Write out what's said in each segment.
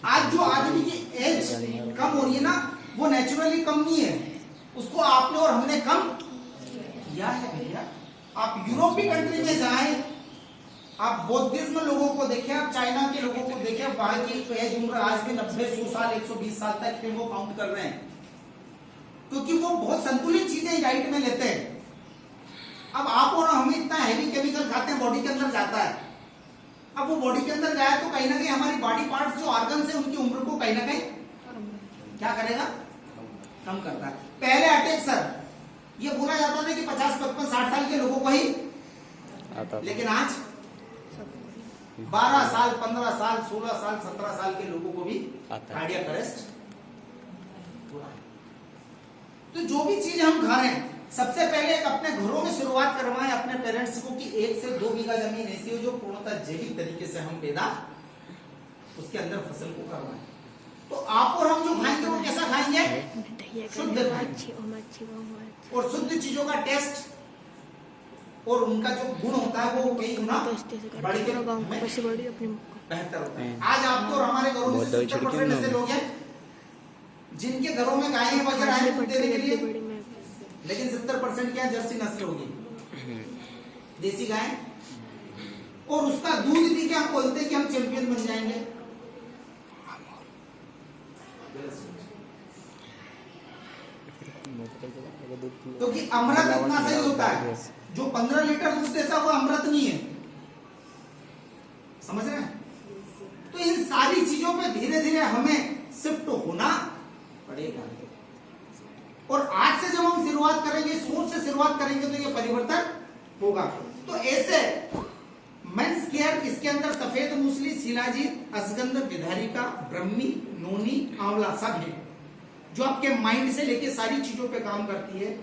आज जो आदमी की एज कम हो रही है ना, वो नेचुरली कम नहीं है, उसको आपने और हमने कम किया है भैया। आप यूरोपीय कंट्री में जाएं, आप बौद्धिज्म लोगों को देखें, आप चाइना के लोगों को देखें, वहां की एज उम्र आज भी 90, 100 साल, 120 साल तक वो काउंट कर रहे हैं, क्योंकि वो बहुत संतुलित चीजें डाइट में लेते हैं। अब आप और हम इतना हैवी केमिकल खाते हैं, बॉडी के अंदर जाता है। अब वो बॉडी के अंदर जाए तो कहीं ना कहीं हमारी बॉडी पार्ट्स जो ऑर्गन्स है उनकी उम्र को कहीं ना कहीं क्या करेगा, कम करता है। पहले अटैक सर ये बोला जाता था कि 50, 55, 60 साल के लोगों को ही आता, लेकिन आज 12 साल, 15 साल, 16 साल, 17 साल के लोगों को भी कार्डियक अरेस्ट। तो जो भी चीज हम खा रहे हैं, सबसे पहले अपने घरों में शुरुआत करवाएं अपने पेरेंट्स को कि 1 से 2 बीघा जमीन ऐसी हो जो पूर्णतः जैविक तरीके से हम पैदा उसके अंदर फसल को करवाएं। तो आप और हम जो खाएंगे वो कैसा खाएंगे, शुद्ध खाएंगे, और शुद्ध चीजों का टेस्ट और उनका जो गुण होता है वो कई गुना बढ़ के बेहतर होता है। आज आपको और हमारे घरों में 70% ऐसे लोग हैं जिनके घरों में गायें वगैरह हैं दूध देने के लिए, लेकिन 70% क्या जर्सी नस्ल होगी, देसी गाय, और उसका दूध पी के हम बोलते हैं कि हम चैंपियन बन जाएंगे। क्योंकि अमृत इतना सही होता है, जो 15 लीटर दूध देता है वो अमृत नहीं है, समझ रहे हैं? तो इन सारी चीजों पे धीरे धीरे हमें शिफ्ट होना पड़ेगा, और आज से जब हम शुरुआत करेंगे, सोच से शुरुआत करेंगे तो ये परिवर्तन होगा। तो ऐसे मेंस केयर, इसके अंदर सफेद मूसली, शिलाजीत, अश्वगंध, विधारिका, ब्रह्मी, नोनी, आंवला सब है, जो आपके माइंड से लेके सारी चीजों पे काम करती है।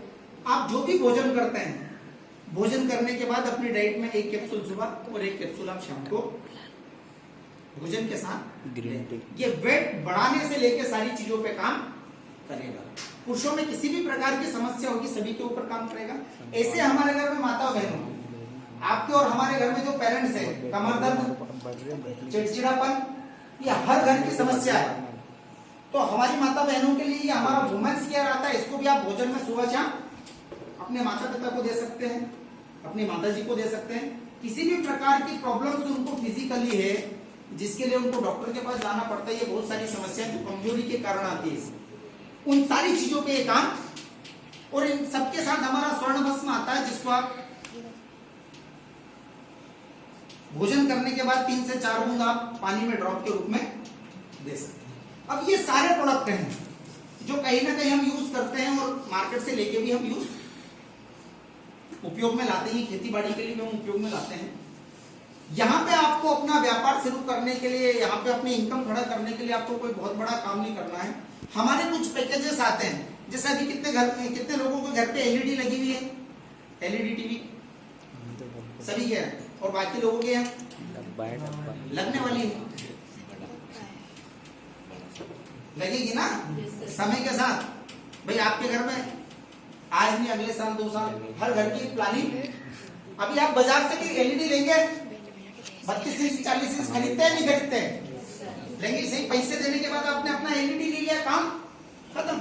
आप जो भी भोजन करते हैं, भोजन करने के बाद अपनी डाइट में 1 कैप्सूल सुबह और 1 कैप्सूल आप शाम को भोजन के साथ ग्रीन टी, ये वेट बढ़ाने से लेके सारी चीजों पे काम करेगा। पुरुषों में किसी भी प्रकार की समस्या होगी सभी के ऊपर काम करेगा। ऐसे हमारे घर में माता बहनों, आपके और हमारे घर में जो पेरेंट्स है, कमर दर्द, चिड़चिड़ापन, ये हर घर की समस्या है। तो हमारी माता बहनों के लिए हमारा वुमेन्स केयर आता है, इसको भी आप भोजन में सुबह शाम अपने माता पिता को दे सकते हैं, अपनी माता जी को दे सकते हैं। किसी भी प्रकार की प्रॉब्लम्स उनको फिजिकली है जिसके लिए उनको डॉक्टर के पास जाना पड़ता है, ये बहुत सारी समस्याएं जो कमजोरी के कारण आती है, उन सारी चीजों पे काम, और इन सबके साथ हमारा स्वर्ण भस्म आता है जिसको आप भोजन करने के बाद 3 से 4 बूंद आप पानी में ड्रॉप के रूप में दे सकते हैं। अब ये सारे प्रोडक्ट हैं जो कहीं ना कहीं हम यूज करते हैं और मार्केट से लेके भी हम यूज उपयोग में लाते हैं, खेती बाड़ी के लिए भी हम उपयोग में लाते हैं। यहाँ पे आपको अपना व्यापार शुरू करने के लिए, यहाँ पे अपनी इनकम खड़ा करने के लिए आपको कोई बहुत बड़ा काम नहीं करना है। हमारे कुछ पैकेजेस आते हैं, जैसे अभी कितने लोगों को घर पे एलईडी लगी हुई है, एलईडी टीवी सभी के हैं, और बाकी लोगों के हैं लगने वाली है, लगेगी ना समय के साथ। भाई आपके घर में आज नहीं अगले साल 2 साल हर घर की प्लानिंग। अभी आप बाजार से एलईडी लेंगे, 32 इंच 40 इंच खरीदते हैं, नहीं खरीदते हैं, लेकिन सही पैसे देने के बाद आपने अपना एलईडी ले लिया, काम खत्म।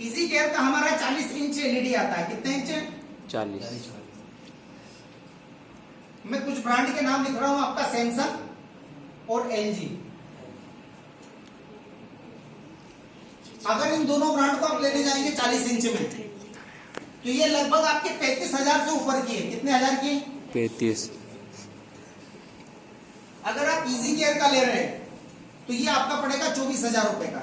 इजी केयर का हमारा 40 इंच एलईडी आता है, कितने इंच? 40। मैं कुछ ब्रांड के नाम लिख रहा हूं आपका, सैमसंग और एलजी। अगर इन दोनों ब्रांड को आप लेने जाएंगे 40 इंच में, तो ये लगभग आपके 35,000 से ऊपर की है। कितने हजार की? 35। अगर आप इजी केयर का ले रहे हैं तो ये आपका पड़ेगा 24,000 रुपए का।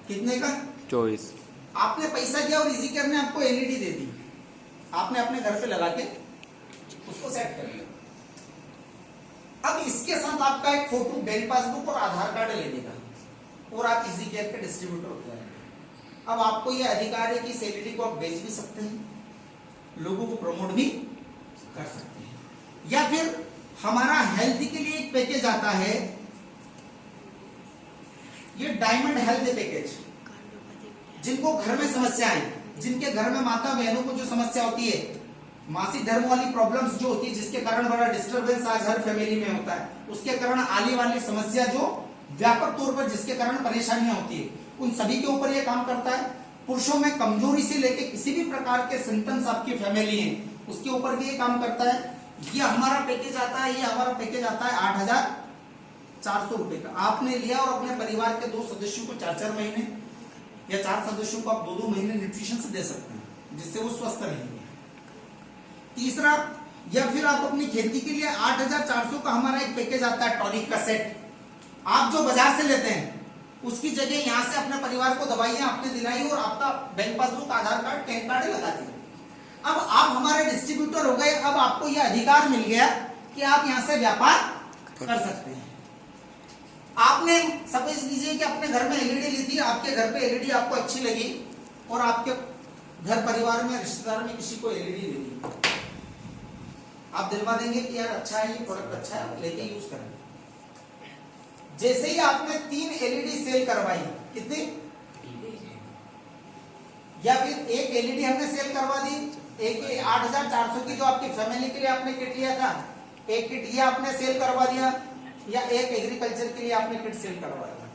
कितने का? 24। आपने पैसा दिया और इजी केयर ने आपको एलईडी दे दी, आपने अपने घर पे लगा के उसको सेट कर लिया। अब इसके साथ आपका एक फोटो, बैंक पासबुक और आधार कार्ड लेने का, और आप इजी केयर के डिस्ट्रीब्यूटर हो जाएंगे। अब आपको ये अधिकार है कि इस एलईडी को आप बेच भी सकते हैं, लोगों को प्रमोट भी कर सकते हैं, या फिर हमारा हेल्थ के लिए एक पैकेज आता है, ये डायमंड हेल्थ पैकेज। जिनको घर में समस्या है, जिनके घर में माता बहनों को जो समस्या होती है, मासिक धर्म वाली प्रॉब्लम्स जो होती है, जिसके कारण बड़ा डिस्टरबेंस आज हर फैमिली में होता है, उसके कारण आने वाली समस्या जो व्यापक तौर पर जिसके कारण परेशानियां होती है, उन सभी के ऊपर ये काम करता है। पुरुषों में कमजोरी से लेके किसी भी प्रकार के सिम्टम्स आपकी फैमिली है उसके ऊपर भी ये काम करता है। ये हमारा पैकेज आता है, ये हमारा पैकेज आता है 8,400 रुपए का। आपने लिया और अपने परिवार के 2 सदस्यों को 4-4 महीने या 4 सदस्यों को आप 2-2 महीने न्यूट्रिशन से दे सकते हैं जिससे वो स्वस्थ रहेंगे। तीसरा, या फिर आप अपनी खेती के लिए 8,400 का हमारा एक पैकेज आता है टॉनिक का सेट। आप जो बाजार से लेते हैं उसकी जगह यहां से अपने परिवार को दवाइयां आपने दिलाई और आपका बैंक पासबुक, आधार कार्ड, पैन कार्ड लगा दिया। अब आप हमारे डिस्ट्रीब्यूटर हो गए, अब आपको यह अधिकार मिल गया कि आप यहां से व्यापार कर सकते हैं। आपने समझ लीजिए कि अपने घर में एलईडी ली थी, आपके घर पे एलईडी आपको अच्छी लगी और आपके घर परिवार में रिश्तेदार में किसी को एलईडी ले दी, आप दिलवा देंगे कि यार अच्छा है, ये प्रोडक्ट अच्छा है, लेके यूज करें। जैसे ही आपने 3 एलईडी सेल करवाई, कितनी, या फिर एक एलईडी हमने सेल करवा दी, एक 8,400 की जो आपकी फैमिली के लिए आपने किट लिया था, एक किट ये आपने सेल करवा दिया, या एक एग्रीकल्चर के लिए आपने किट सेल करवा दिया।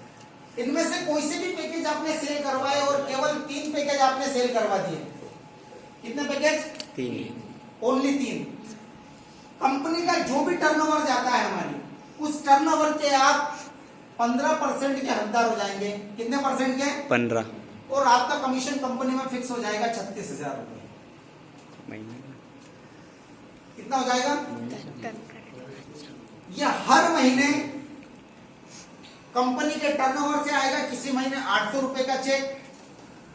इनमें से कोई से भी पैकेज आपने सेल करवाए और केवल 3 पैकेज आपने सेल करवा दिए। कितने पैकेज? 3, ओनली 3। कंपनी का जो भी टर्नओवर जाता है हमारी, उस टर्नओवर के आप 15% के हकदार हो जाएंगे। कितने परसेंट के? 15। और आपका कमीशन कंपनी में फिक्स हो जाएगा 36,000 रुपए। कितना हो जाएगा? यह हर महीने कंपनी के टर्नओवर से आएगा। किसी महीने 800 रुपए का चेक,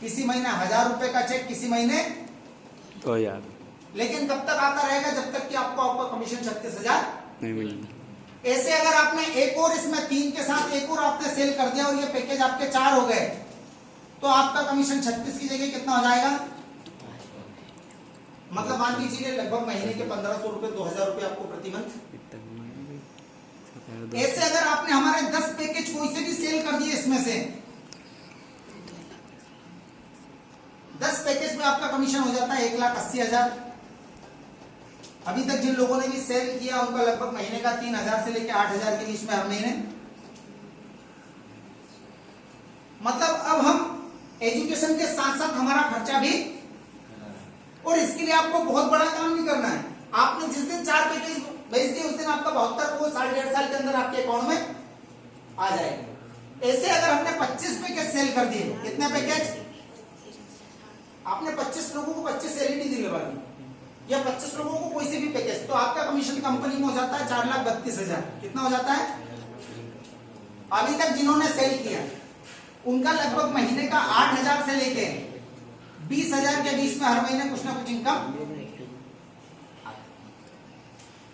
किसी महीने 1,000 रुपए का चेक, किसी महीने 2,000। लेकिन कब तक आता रहेगा? जब तक कि आपको आपका कमीशन 36,000 नहीं मिलेगा। ऐसे अगर आपने एक और इसमें 3 के साथ एक और आपने सेल कर दिया और ये पैकेज आपके 4 हो गए, तो आपका कमीशन 36 की जगह कितना हो जाएगा? मतलब मान लीजिए लगभग महीने के 1,500 रुपए, 2,000 रुपए आपको प्रति मंथ। ऐसे अगर आपने हमारे 10 पैकेज कोई से भी सेल कर दिए, इसमें से 10 पैकेज में आपका कमीशन हो जाता है 1,80,000। अभी तक जिन लोगों ने भी सेल किया उनका लगभग महीने का 3,000 से लेकर 8,000 के बीच में हर महीने। मतलब अब हम एजुकेशन के साथ साथ हमारा खर्चा भी, और इसके लिए आपको बहुत बड़ा काम नहीं करना है। आपने जिस दिन 4 पैकेज भेज दिए उस दिन आपका 72 को 1.5 साल के अंदर आपके अकाउंट में आ जाएगा। ऐसे अगर हमने 25 पैकेज सेल कर दिए, कितने पैकेज? आपने 25 लोगों को 25 एलईडी दिलवा दी, या 25 लोगों को कोई से भी पैकेज, तो आपका कमीशन कंपनी में हो जाता है 4,32,000। कितना हो जाता है? अभी तक जिन्होंने सेल किया उनका लगभग महीने का 8,000 से लेके 20,000 के बीच में हर महीने कुछ ना कुछ इनकम।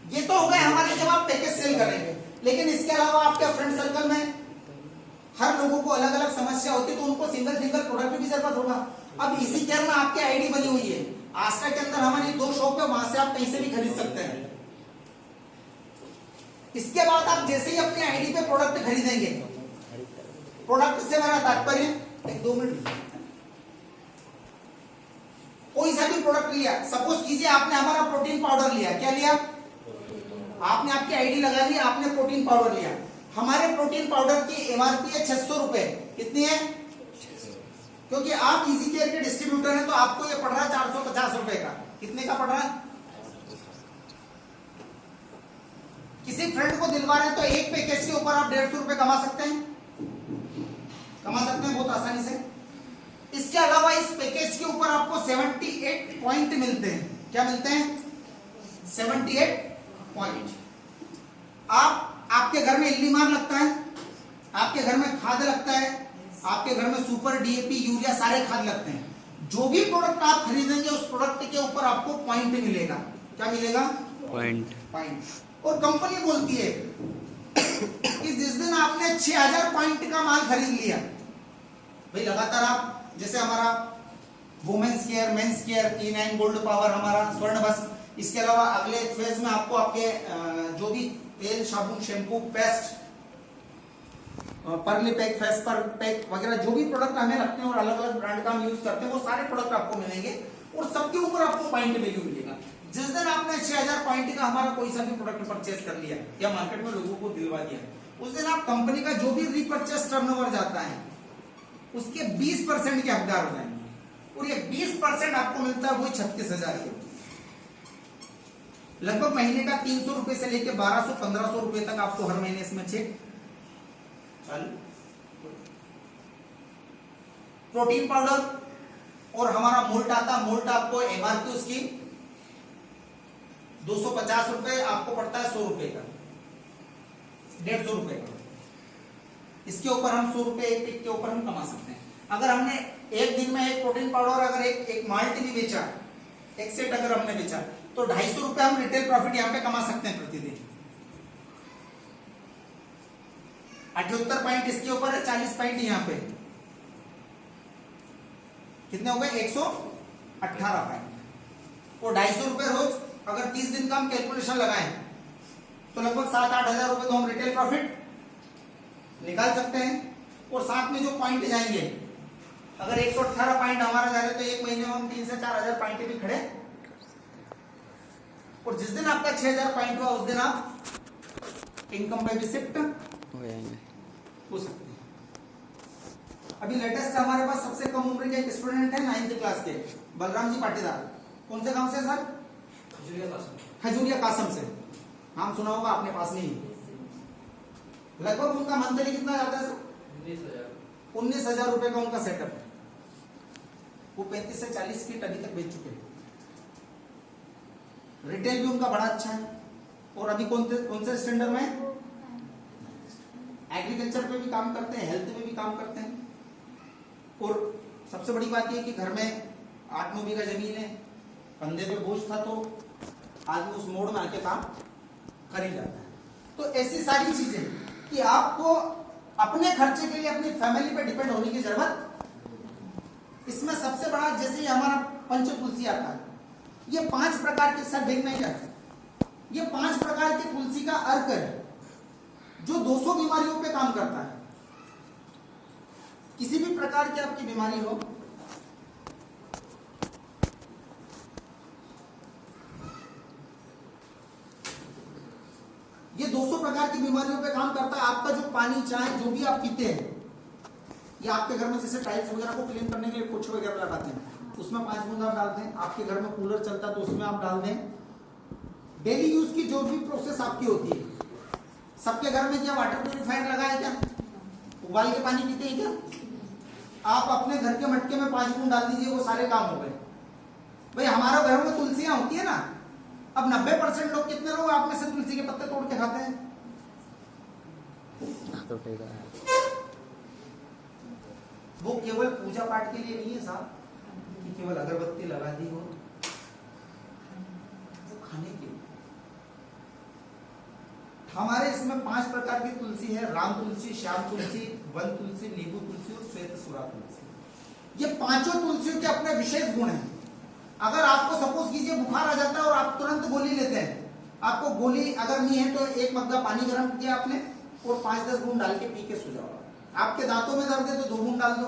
ये तो हो गए हमारे जब आप पैकेज सेल करेंगे। लेकिन इसके अलावा आपके फ्रेंड सर्कल में हर लोगों को अलग अलग समस्या होती है, तो उनको सिंगल प्रोडक्ट की जरूरत होगा। अब इसी केयर में आपकी आईडी बनी हुई है, आस्था के अंदर हमारी 2 शॉप है, वहां से आप कहीं से भी खरीद सकते हैं। इसके बाद आप जैसे ही अपनी आईडी पे प्रोडक्ट खरीदेंगे, प्रोडक्ट से मेरा तात्पर्य, 1-2 मिनट, कोई सा भी प्रोडक्ट लिया, सपोज कीजिए आपने हमारा प्रोटीन पाउडर लिया। क्या लिया? आपने आपकी आईडी लगा ली, आपने प्रोटीन पाउडर लिया। हमारे प्रोटीन पाउडर की एमआरपी है 600 रुपए। कितनी है? क्योंकि आप इजी केयर के डिस्ट्रीब्यूटर हैं तो आपको ये पड़ रहा है 450 रुपए का। कितने का पड़ रहा है? किसी फ्रेंड को दिलवा रहे हैं तो एक पैकेज के ऊपर आप 150 रुपए कमा सकते हैं, बहुत आसानी से। इसके अलावा इस पैकेज के ऊपर आपको 78 पॉइंट मिलते हैं। क्या मिलते हैं? 78 पॉइंट। आपके घर में इल्लीमार लगता है, आपके घर में खाद लगता है, आपके घर में सुपर, डीएपी, यूरिया सारे खाद लगते हैं। जो भी प्रोडक्ट आप खरीदेंगे उस प्रोडक्ट के ऊपर आपको पॉइंट मिलेगा। क्या मिलेगा? पॉइंट। और कंपनी बोलती है कि जिस दिन आपने 6,000 पॉइंट का माल खरीद लिया, भाई लगातार आप, जैसे हमारा women's care, men's care, E9 gold power, हमारा स्वर्ण बस, इसके अलावा अगले फेज में आपको आपके जो भी तेल, साबुन, शैम्पू, पेस्ट, परली पैक, फेस पर पैक वगैरह जो भी प्रोडक्ट हमें रखते हैं और अलग अलग ब्रांड का हम यूज करते हैं, वो सारे प्रोडक्ट आपको मिलेंगे और सबके ऊपर आपको पॉइंट वैल्यू मिलेगा। जिस दिन आपने 6,000 पॉइंट का हमारा कोई सा भी प्रोडक्ट परचेज कर लिया या मार्केट में लोगों को दिलवा दिया, उस दिन आप कंपनी का जो भी रीपर्चेस टर्नओवर जाता है उसके 20% के हकदार हो जाएंगे और ये 20% आपको मिलता है वही 36,000 के, लगभग महीने का 300 रुपए से लेकर 1200-1500 रुपए तक आपको हर महीने इसमें चेक चालू। प्रोटीन पाउडर और हमारा मोल्ट आता, मोल्ट आपको एमआरपी उसकी 250 रुपए, आपको पड़ता है 100 रुपए का, 150 रुपए का। इसके ऊपर हम 100 रुपए एक टिक के ऊपर हम कमा सकते हैं। अगर हमने एक दिन में एक प्रोटीन पाउडर अगर एक माल्ट भी बेचा, एक सेट अगर हमने बेचा तो 250 रुपए हम रिटेल प्रॉफिट यहां पे कमा सकते हैं प्रतिदिन। 78 पॉइंट इसके ऊपर है, 40 पॉइंट यहां पे, कितने हो गए 118 पॉइंट। और 250 रुपए रोज अगर 30 दिन का हम कैलकुलेशन लगाएं तो लगभग 7-8 हजार रुपए तो हम रिटेल प्रॉफिट निकाल सकते हैं। और साथ में जो पॉइंट जाएंगे, अगर 118 पॉइंट हमारा जा रहे तो एक महीने में हम 3 से 4 हजार पॉइंट भी खड़े। और जिस दिन आपका 6,000 पॉइंट हुआ उस दिन आप इनकम पे भी शिफ्ट हो सकते हैं। अभी लेटेस्ट हमारे पास सबसे कम उम्र के एक स्टूडेंट है 9th क्लास के, बलराम जी पाटीदार। कौन से गांव से सर? खजूरिया कासम से। नाम सुना होगा आपने, पास नहीं। लगभग उनका मंथली कितना जाता है सर? 19,000 रुपए का उनका सेटअप है। वो 35 से 40 किट अभी तक बेच चुके हैं। रिटेल भी उनका बड़ा अच्छा है। और अभी कौन से स्टैंडर्ड में? एग्रीकल्चर पे भी काम करते हैं, हेल्थ में भी काम करते हैं। और सबसे बड़ी बात यह कि घर में 8-9 बीघा जमीन है, कंधे पे बोझ था तो आदमी उस मोड़ में आके काम कर ही जाता है। तो ऐसी सारी चीजें कि आपको अपने खर्चे के लिए अपनी फैमिली पे डिपेंड होने की जरूरत। इसमें सबसे बड़ा जैसे हमारा पंच तुलसी आता है, ये 5 प्रकार के, सर देख नहीं जाते, ये 5 प्रकार के तुलसी का अर्क है जो 200 बीमारियों पे काम करता है। किसी भी प्रकार की आपकी बीमारी हो, ये 200 प्रकार की बीमारियों पे काम करता है। आपका जो पानी चाय जो भी आप पीते हैं, ये आपके घर में जैसे टाइल्स वगैरह को क्लीन करने के लिए पोछे वगैरह लगाते हैं, उसमें 5 बूंद आप डालते हैं। आपके घर में कूलर चलता है तो उसमें आप डाल दें। डेली यूज की जो भी प्रोसेस आपकी होती है, सबके घर में क्या वाटर प्यूरिफायर लगा है क्या? उबाल के पानी पीते हैं क्या? आप अपने घर के मटके में 5 बूंद डाल दीजिए, वो सारे काम हो गए। भाई हमारा घर में तुलसियां होती है ना, अब 90% लोग, कितने लोग आप में से तुलसी के पत्ते तोड़ के खाते हैं? वो केवल पूजा पाठ के लिए नहीं है साहब, कि केवल अगरबत्ती लगा दी हो, वो खाने के लिए। हमारे इसमें 5 प्रकार की तुलसी है, राम तुलसी, श्याम तुलसी, वन तुलसी, नींबू तुलसी और श्वेत सुरा तुलसी। ये 5 तुलसियों के अपने विशेष गुण हैं। अगर आपको सपोज कीजिए बुखार आ जाता है और आप तुरंत गोली लेते हैं, आपको गोली अगर नहीं है तो 1 मग्गा पानी गर्म किया आपने और 5-10 बूंद डाल के पी के सो जाओ। आपके दांतों में दर्द है तो 2 बूंद डाल दो।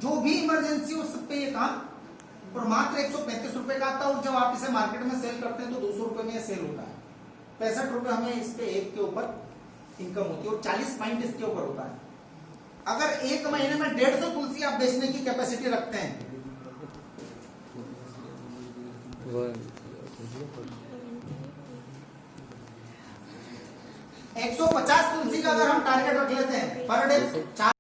जो भी इमरजेंसी हो सब पे ये काम, और मात्र 135 रुपए का आता है। और जब आप इसे मार्केट में सेल करते हैं तो 200 रुपए में सेल होता है। 65 रुपए हमें इस पे एक के ऊपर इनकम होती है और 40 पॉइंट इसके ऊपर होता है। अगर एक महीने में 150 तुलसी आप बेचने की कैपेसिटी रखते हैं, 150 तुलसी का अगर हम टारगेट रख लेते हैं पर डे